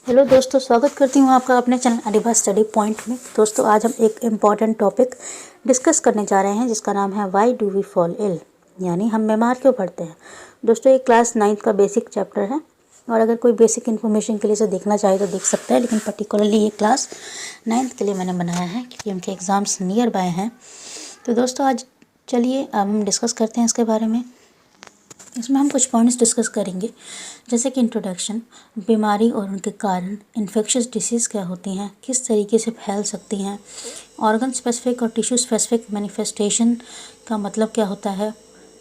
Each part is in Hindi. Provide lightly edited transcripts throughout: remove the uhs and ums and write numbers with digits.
हेलो दोस्तों, स्वागत करती हूँ आपका अपने चैनल अनिभा स्टडी पॉइंट में। दोस्तों, आज हम एक इम्पॉर्टेंट टॉपिक डिस्कस करने जा रहे हैं जिसका नाम है why do we fall ill, यानी हम बीमार क्यों पड़ते हैं। दोस्तों, ये क्लास 9th का बेसिक चैप्टर है और अगर कोई बेसिक इन्फॉर्मेशन के लिए इसे देखना चाहे तो देख सकता है, लेकिन पर्टिकुलरली ये क्लास 9th के लिए मैंने बनाया है क्योंकि उनके एग्ज़ाम्स नियर बाय हैं। तो दोस्तों, आज चलिए अब हम डिस्कस करते हैं इसके बारे में। इसमें हम कुछ पॉइंट्स डिस्कस करेंगे, जैसे कि इंट्रोडक्शन, बीमारी और उनके कारण, इन्फेक्शियस डिसीज़ क्या होती हैं, किस तरीके से फैल सकती हैं, ऑर्गन स्पेसिफिक और टिश्यू स्पेसिफिक मैनिफेस्टेशन का मतलब क्या होता है,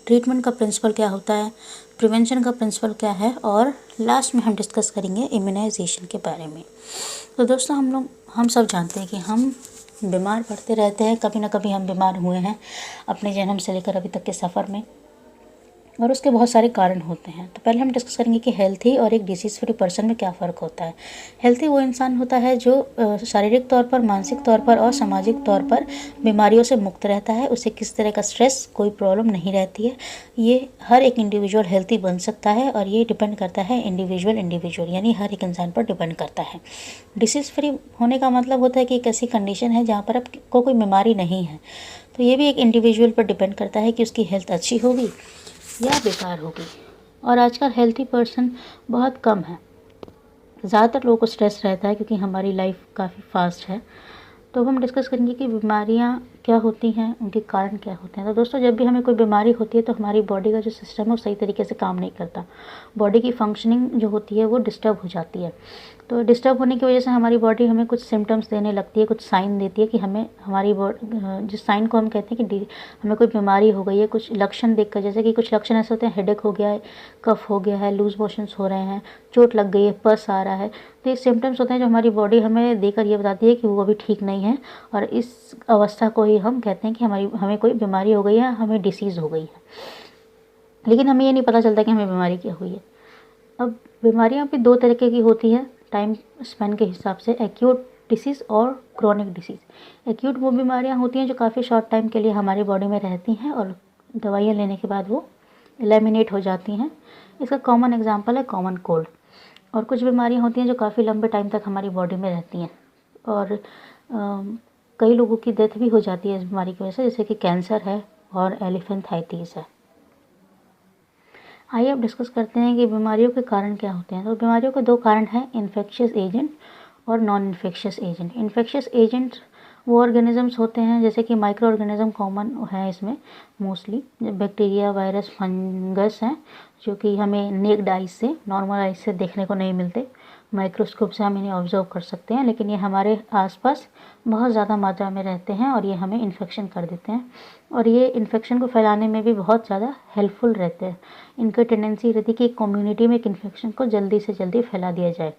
ट्रीटमेंट का प्रिंसिपल क्या होता है, प्रिवेंशन का प्रिंसिपल क्या है, और लास्ट में हम डिस्कस करेंगे इम्यूनाइजेशन के बारे में। तो दोस्तों, हम सब जानते हैं कि हम बीमार पड़ते रहते हैं, कभी ना कभी हम बीमार हुए हैं अपने जन्म से लेकर अभी तक के सफ़र में, और उसके बहुत सारे कारण होते हैं। तो पहले हम डिस्कस करेंगे कि हेल्थी और एक डिसीज़ फ्री पर्सन में क्या फ़र्क होता है। हेल्थी वो इंसान होता है जो शारीरिक तौर पर, मानसिक तौर पर और सामाजिक तौर पर बीमारियों से मुक्त रहता है, उसे किस तरह का स्ट्रेस, कोई प्रॉब्लम नहीं रहती है। ये हर एक इंडिविजुअल हेल्थी बन सकता है और ये डिपेंड करता है इंडिविजुअल यानी हर एक इंसान पर डिपेंड करता है। डिसीज़ फ्री होने का मतलब होता है कि एक ऐसी कंडीशन है जहाँ पर आपको कोई बीमारी नहीं है। तो ये भी एक इंडिविजुअल पर डिपेंड करता है कि उसकी हेल्थ अच्छी होगी या बेकार होगी। और आजकल हेल्थी पर्सन बहुत कम है, ज़्यादातर लोगों को स्ट्रेस रहता है क्योंकि हमारी लाइफ काफ़ी फास्ट है। तो हम डिस्कस करेंगे कि बीमारियां क्या होती हैं, उनके कारण क्या होते हैं। तो दोस्तों, जब भी हमें कोई बीमारी होती है तो हमारी बॉडी का जो सिस्टम है वो सही तरीके से काम नहीं करता, बॉडी की फंक्शनिंग जो होती है वो डिस्टर्ब हो जाती है। तो डिस्टर्ब होने की वजह से हमारी बॉडी हमें कुछ सिम्टम्स देने लगती है, कुछ साइन देती है कि हमें हमारी जिस साइन को हम कहते हैं कि हमें कोई बीमारी हो गई है। कुछ लक्षण देखकर, जैसे कि कुछ लक्षण ऐसे होते हैं, हेडेक हो गया है, कफ हो गया है, लूज मोशंस हो रहे हैं, चोट लग गई है, पस आ रहा है। तो ये सिम्टम्स होते हैं जो हमारी बॉडी हमें देकर ये बताती है कि वो अभी ठीक नहीं है, और इस अवस्था को ही हम कहते हैं कि हमें कोई बीमारी हो गई है, हमें डिसीज़ हो गई है। लेकिन हमें ये नहीं पता चलता कि हमें बीमारी क्या हुई है। अब बीमारियां भी दो तरीके की होती है टाइम स्पेन के हिसाब से, एक्यूट डिसीज़ और क्रोनिक डिसीज़। एक्यूट वो बीमारियां होती हैं जो काफ़ी शॉर्ट टाइम के लिए हमारी बॉडी में रहती हैं और दवाइयाँ लेने के बाद वो एलिमिनेट हो जाती हैं। इसका कॉमन एग्जांपल है कॉमन कोल्ड। और कुछ बीमारियां होती हैं जो काफ़ी लंबे टाइम तक हमारी बॉडी में रहती हैं और कई लोगों की डेथ भी हो जाती है इस बीमारी की वजह से, जैसे कि कैंसर है और एलिफेंथाइटिस है। आइए अब डिस्कस करते हैं कि बीमारियों के कारण क्या होते हैं। तो बीमारियों के दो कारण हैं, इन्फेक्शियस एजेंट और non infectious agent. Infectious agent वो ऑर्गेनिजम्स होते हैं, जैसे कि माइक्रो ऑर्गेनिज्म कॉमन है इसमें, मोस्टली बैक्टीरिया, वायरस, फंगस हैं, जो कि हमें नेक्ड आइज से, नॉर्मल आइज से देखने को नहीं मिलते। माइक्रोस्कोप से हम इन्हें ऑब्जर्व कर सकते हैं, लेकिन ये हमारे आसपास बहुत ज़्यादा मात्रा में रहते हैं और ये हमें इन्फेक्शन कर देते हैं, और ये इन्फेक्शन को फैलाने में भी बहुत ज़्यादा हेल्पफुल रहते हैं। इनकी टेंडेंसी रहती है कि कम्युनिटी में एक इन्फेक्शन को जल्दी से जल्दी फैला दिया जाए।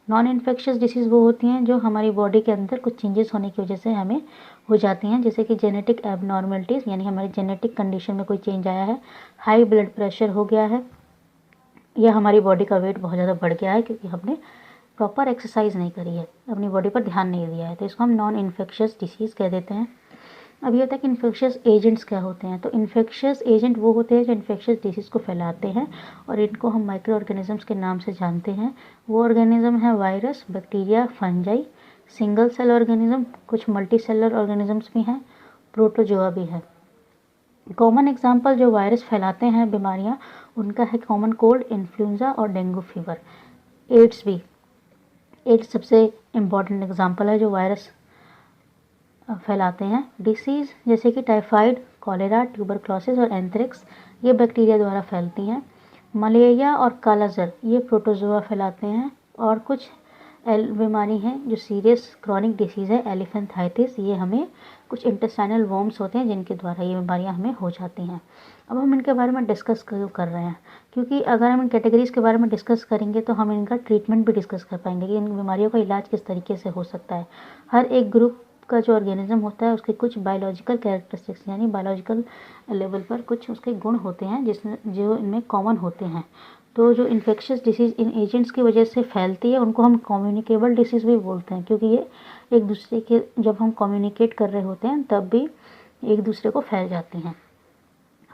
नॉन इन्फेक्शियस डिसीज़ वो होती हैं जो हमारी बॉडी के अंदर कुछ चेंजेस होने की वजह से हमें हो जाती हैं, जैसे कि जेनेटिक एबनॉर्मलिटीज़, यानी हमारी जेनेटिक कंडीशन में कोई चेंज आया है, हाई ब्लड प्रेशर हो गया है, या हमारी बॉडी का वेट बहुत ज़्यादा बढ़ गया है क्योंकि हमने प्रॉपर एक्सरसाइज नहीं करी है, अपनी बॉडी पर ध्यान नहीं दिया है, तो इसको हम नॉन इन्फेक्शियस डिसीज़ कह देते हैं। अब ये होता है कि इन्फेक्शियस एजेंट्स क्या होते हैं। तो इन्फेक्शियस एजेंट वो होते हैं जो इन्फेक्शियस डिसीज़ को फैलाते हैं और इनको हम माइक्रो ऑर्गेनिजम्स के नाम से जानते हैं। वो ऑर्गेनिज्म है virus, bacteria, fungi, single cell organism, कुछ मल्टी सेलर ऑर्गेनिजम्स भी हैं, प्रोटोजोआ भी है। कॉमन एग्जाम्पल जो वायरस फैलाते हैं बीमारियाँ, उनका है कॉमन कोल्ड, इन्फ्लुएंजा और डेंगू फीवर। एड्स भी, एड्स सबसे इम्पॉर्टेंट एग्जाम्पल है जो वायरस फैलाते हैं। डिसीज़ जैसे कि टाइफाइड, कॉलेरा, ट्यूबरक्लोसिस और एंथ्रेक्स, ये बैक्टीरिया द्वारा फैलती हैं। मलेरिया और कालाजार ये प्रोटोजोआ फैलाते हैं। और कुछ बीमारी हैं जो सीरियस क्रॉनिक डिसीज़ है, एलिफेंथाइटिस, ये हमें कुछ इंटेस्टाइनल वॉर्म्स होते हैं जिनके द्वारा ये बीमारियां हमें हो जाती हैं। अब हम इनके बारे में डिस्कस कर रहे हैं, क्योंकि अगर हम इन कैटेगरीज़ के बारे में डिस्कस करेंगे तो हम इनका ट्रीटमेंट भी डिस्कस कर पाएंगे कि इन बीमारियों का इलाज किस तरीके से हो सकता है। हर एक ग्रुप का जो ऑर्गेनिज्म होता है उसके कुछ बायोलॉजिकल कैरेक्टरिस्टिक्स, यानी बायोलॉजिकल लेवल पर कुछ उसके गुण होते हैं जो इनमें कॉमन होते हैं। तो जो इन्फेक्शियस डिसीज़ इन एजेंट्स की वजह से फैलती है उनको हम कम्युनिकेबल डिसीज़ भी बोलते हैं, क्योंकि ये एक दूसरे के, जब हम कम्युनिकेट कर रहे होते हैं तब भी एक दूसरे को फैल जाती हैं।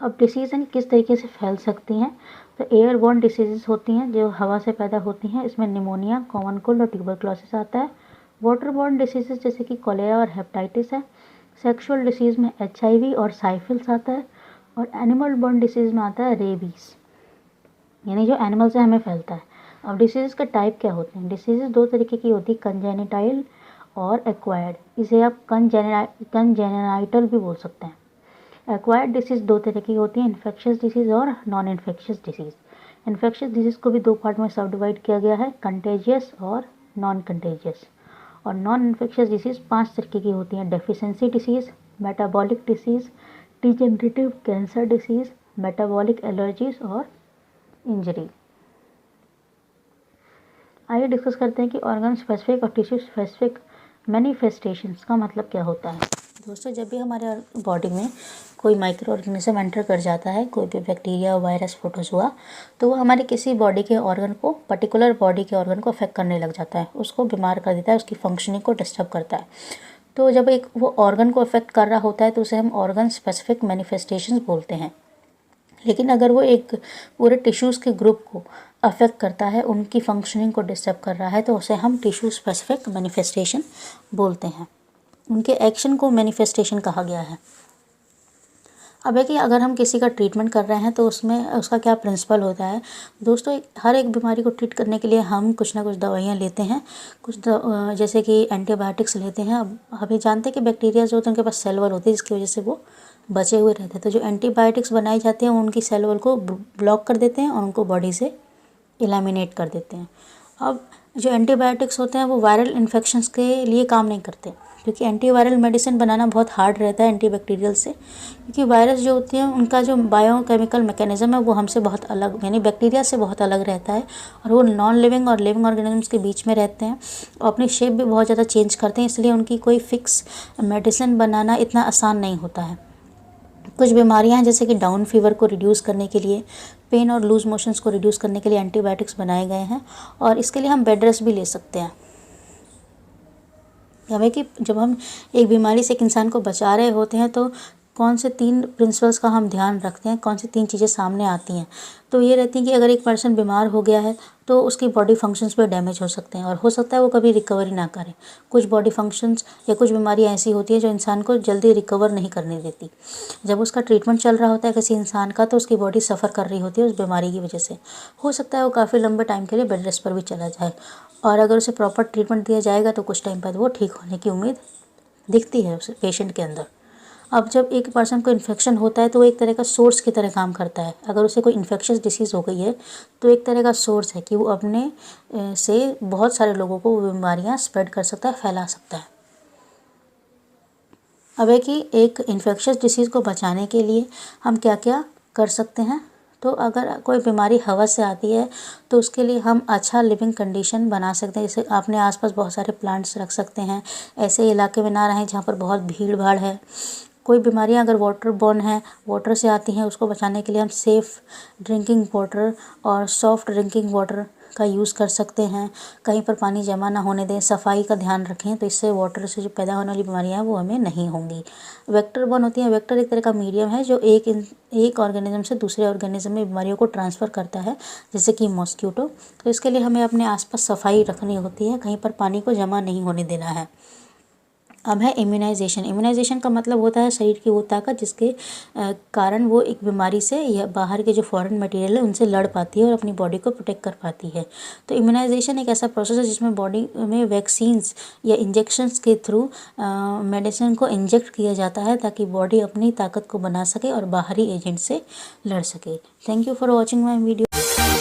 अब डिसीज़ किस तरीके से फैल सकती हैं, तो एयरबोर्न डिसीजेस होती हैं जो हवा से पैदा होती हैं, इसमें निमोनिया, कॉमन कोल्ड और ट्यूबरक्लोसिस आता है। वाटरबोर्न डिसीजेस जैसे कि कोलेरा और हेपेटाइटिस है। सेक्सुअल डिसीज़ में HIV और साइफिल्स आता है। और एनिमल बोर्न डिसीज़ में आता है रेबीज़, यानी जो एनिमल से हमें फैलता है। अब डिसीज़ का टाइप क्या होते हैं? डिसीज़ दो तरीके की होती है, कंजेनिटाइल और एक्वायर्ड। इसे आप कंजेनाइटल भी बोल सकते हैं। एक्वायर्ड डिसीज़ दो तरह की होती है, इन्फेक्शियस डिसीज़ और non infectious disease. Infectious disease को भी दो पार्ट में सब डिवाइड किया गया है, कंटेजियस और नॉन कंटेजियस। और नॉन इन्फेक्शियस डिसीज़ 5 तरीके की होती हैं, deficiency disease, metabolic disease, degenerative cancer disease, metabolic allergies और इंजरी। आइए डिस्कस करते हैं कि ऑर्गन स्पेसिफिक और टिश्यू स्पेसिफिक मैनिफेस्टेशंस का मतलब क्या होता है। दोस्तों, जब भी हमारे बॉडी में कोई माइक्रो ऑर्गेनिज्म एंटर कर जाता है, कोई भी बैक्टीरिया वायरस प्रोटोजोआ, तो वो हमारे किसी बॉडी के ऑर्गन को, पर्टिकुलर बॉडी के ऑर्गन को अफेक्ट करने लग जाता है, उसको बीमार कर देता है, उसकी फंक्शनिंग को डिस्टर्ब करता है। तो जब एक वो ऑर्गन को अफेक्ट कर रहा होता है तो उसे हम ऑर्गन स्पेसिफिक मैनिफेस्टेशंस बोलते हैं। लेकिन अगर वो एक पूरे टिश्यूज़ के ग्रुप को अफेक्ट करता है, उनकी फंक्शनिंग को डिस्टर्ब कर रहा है, तो उसे हम टिश्यू स्पेसिफिक मैनिफेस्टेशन बोलते हैं। उनके एक्शन को मैनिफेस्टेशन कहा गया है। अब है कि अगर हम किसी का ट्रीटमेंट कर रहे हैं तो उसमें उसका क्या प्रिंसिपल होता है। दोस्तों, हर एक बीमारी को ट्रीट करने के लिए हम कुछ ना कुछ दवाइयाँ लेते हैं, जैसे कि एंटीबायोटिक्स लेते हैं। अब हम जानते हैं कि बैक्टीरिया जो होते हैं उनके पास सेल वॉल होती है, जिसकी वजह से वो बचे हुए रहते हैं। तो जो एंटीबायोटिक्स बनाई जाती हैं उनकी सेल वॉल को ब्लॉक कर देते हैं और उनको बॉडी से एलिमिनेट कर देते हैं। अब जो एंटीबायोटिक्स होते हैं वो वायरल इन्फेक्शंस के लिए काम नहीं करते, क्योंकि एंटीवायरल मेडिसिन बनाना बहुत हार्ड रहता है एंटीबैक्टीरियल से, क्योंकि वायरस जो होती है उनका जो बायोकेमिकल मैकेनिज्म है वो हमसे बहुत अलग, यानी बैक्टीरिया से बहुत अलग रहता है, और वो नॉन लिविंग और लिविंग ऑर्गेनिजम्स के बीच में रहते हैं और अपनी शेप भी बहुत ज़्यादा चेंज करते हैं, इसलिए उनकी कोई फिक्स मेडिसिन बनाना इतना आसान नहीं होता है। कुछ बीमारियां हैं जैसे कि डाउन फीवर को रिड्यूस करने के लिए, पेन और लूज मोशंस को रिड्यूस करने के लिए एंटीबायोटिक्स बनाए गए हैं, और इसके लिए हम बेड रेस्ट भी ले सकते हैं। हमें कि जब हम एक बीमारी से एक इंसान को बचा रहे होते हैं तो कौन से 3 प्रिंसिपल्स का हम ध्यान रखते हैं, कौन सी 3 चीज़ें सामने आती हैं। तो ये रहती हैं कि अगर एक पर्सन बीमार हो गया है तो उसकी बॉडी फंक्शंस पे डैमेज हो सकते हैं और हो सकता है वो कभी रिकवरी ना करे। कुछ बॉडी फंक्शंस या कुछ बीमारियां ऐसी होती है जो इंसान को जल्दी रिकवर नहीं करने देती। जब उसका ट्रीटमेंट चल रहा होता है किसी इंसान का तो उसकी बॉडी सफ़र कर रही होती है उस बीमारी की वजह से। हो सकता है वो काफ़ी लंबे टाइम के लिए बेड रेस्ट पर भी चला जाए, और अगर उसे प्रॉपर ट्रीटमेंट दिया जाएगा तो कुछ टाइम बाद वो ठीक होने की उम्मीद दिखती है उस पेशेंट के अंदर। अब जब एक पर्सन को इन्फेक्शन होता है तो वो एक तरह का सोर्स की तरह काम करता है। अगर उसे कोई इन्फेक्शियस डिसीज़ हो गई है तो एक तरह का सोर्स है कि वो अपने से बहुत सारे लोगों को वो बीमारियाँ स्प्रेड कर सकता है, फैला सकता है। अब है कि एक इन्फेक्शियस डिसीज़ को बचाने के लिए हम क्या क्या कर सकते हैं। तो अगर कोई बीमारी हवा से आती है तो उसके लिए हम अच्छा लिविंग कंडीशन बना सकते हैं, जैसे अपने आसपास बहुत सारे प्लांट्स रख सकते हैं, ऐसे इलाके में ना रहें जहाँ पर बहुत भीड़ भाड़ है। कोई बीमारियां अगर वाटर बॉर्न है, वाटर से आती हैं, उसको बचाने के लिए हम सेफ़ ड्रिंकिंग वाटर और सॉफ्ट ड्रिंकिंग वाटर का यूज़ कर सकते हैं। कहीं पर पानी जमा ना होने दें, सफाई का ध्यान रखें, तो इससे वाटर से जो पैदा होने वाली बीमारियां हैं वो हमें नहीं होंगी। वेक्टर बॉर्न होती हैं। वेक्टर एक तरह का मीडियम है जो एक ऑर्गेनिज्म से दूसरे ऑर्गेनिज्म में बीमारियों को ट्रांसफ़र करता है, जैसे कि मॉस्किटो। तो इसके लिए हमें अपने आसपास सफाई रखनी होती है, कहीं पर पानी को जमा नहीं होने देना है। अब है इम्यूनाइजेशन। इम्यूनाइजेशन का मतलब होता है शरीर की वो ताकत जिसके कारण वो एक बीमारी से या बाहर के जो फॉरेन मटेरियल है उनसे लड़ पाती है और अपनी बॉडी को प्रोटेक्ट कर पाती है। तो इम्यूनाइजेशन एक ऐसा प्रोसेस है जिसमें बॉडी में वैक्सीन्स या इंजेक्शंस के थ्रू मेडिसिन को इंजेक्ट किया जाता है ताकि बॉडी अपनी ताकत को बना सके और बाहरी एजेंट से लड़ सके। Thank you for watching my video.